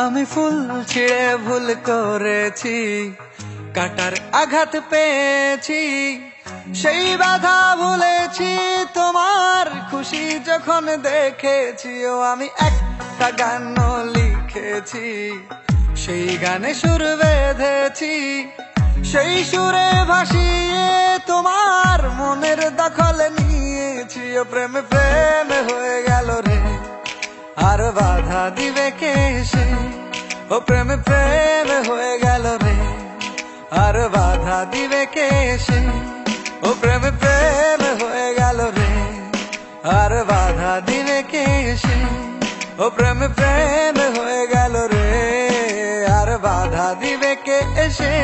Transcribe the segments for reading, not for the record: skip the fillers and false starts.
আমি ফুল ছিঁড়ে ভুল করেছি, কাটার আঘাত পেয়েছি, সেই বাধা ভুলেছি তোমার খুশি যখন দেখেছি। ও আমি একটা গান লিখেছি, সেই গানে সুর বেঁধেছি, সেই সুরে ভাসিয়ে তোমার মনের দখল নিয়েছি। ও প্রেমে প্রেমে হয়ে গেল রে, আর বাধা দিবে কে সে? ও প্রেমে প্রেমে হয়ে গেল রে, আর বাধা দিবে কে সে? ও প্রেমে প্রেমে হয়ে গেল রে, আর বাধা দিবে কে সে? ও প্রেমে প্রেমে হয়ে গেল রে, আর বাধা দিবে কে সে?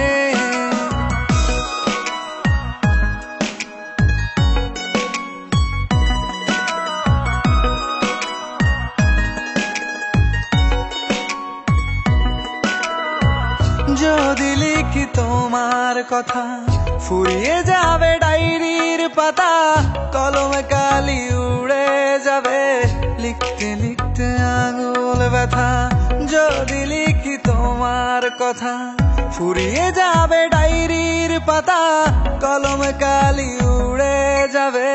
যদি লিখি তোমার কথা, ফুরিয়ে যাবে ডায়েরির পাতা, কলমে কালি উড়ে যাবে, লিখতে লিখতে আঙুল ব্যথা। যদি লিখি তোমার কথা, ফুরিয়ে যাবে ডায়েরির পাতা, কলমে কালি উড়ে যাবে,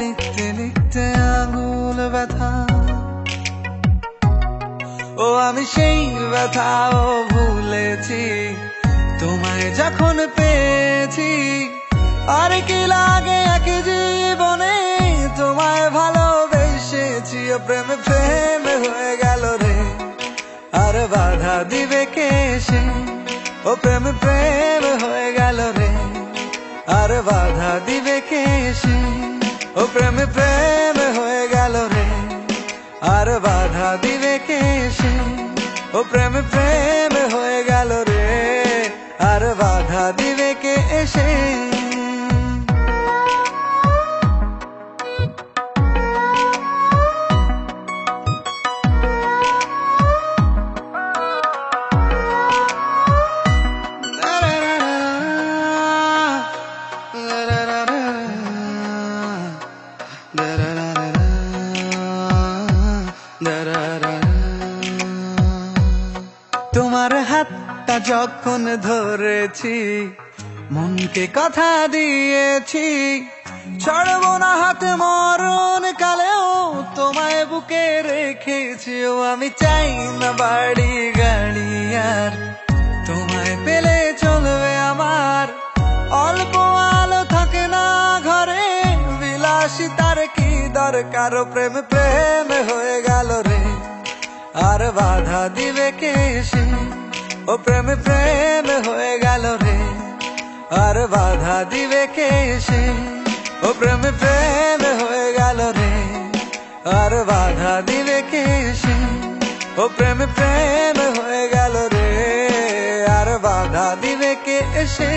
লিখতে লিখতে আঙুল ব্যথা। ও আমি সেই ব্যথাও ভুলেছি, তোমায় যখন পেয়েছি। আর কি লাগে এক জীবনে, তোমায় ভালোবেসেছি। ও প্রেমে প্রেমে হয়ে গেল রে, আর বাধা দিবে কে সে? ও প্রেমে প্রেমে হয়ে গেল রে, আর বাধা দিবে কে সে? ও প্রেমে প্রেমে হয়ে গেল রে, আর বাধা দিবে কে সে? ও প্রেমে প্রেমে হয়ে গেল রে, আর বাধা দিবে কে সে? তোমার হাতটা যখন ধরেছি, মনকে কথা দিয়েছি, ছাড়বো না হাত মরণ কালেও, তোমায় বুকে রেখেছি। ও আমি চাই না বাড়ি গাড়ি আর, তোমায় পেলে চলবে আমার। অল্প আলো থাকে না ঘরে, বিলাসিতার কি দরকার? ও প্রেমে প্রেমে হয়ে গেল রে, আর বাধা দিবে কে সে? ও প্রেমে প্রেমে হয়ে গেল রে, আর বাধা দিবে কে সে? ও প্রেমে প্রেমে হয়ে গেল রে, আর বাধা দিবে কে সে? ও প্রেমে প্রেমে হয়ে গেল রে, আর বাধা দিবে কে সে?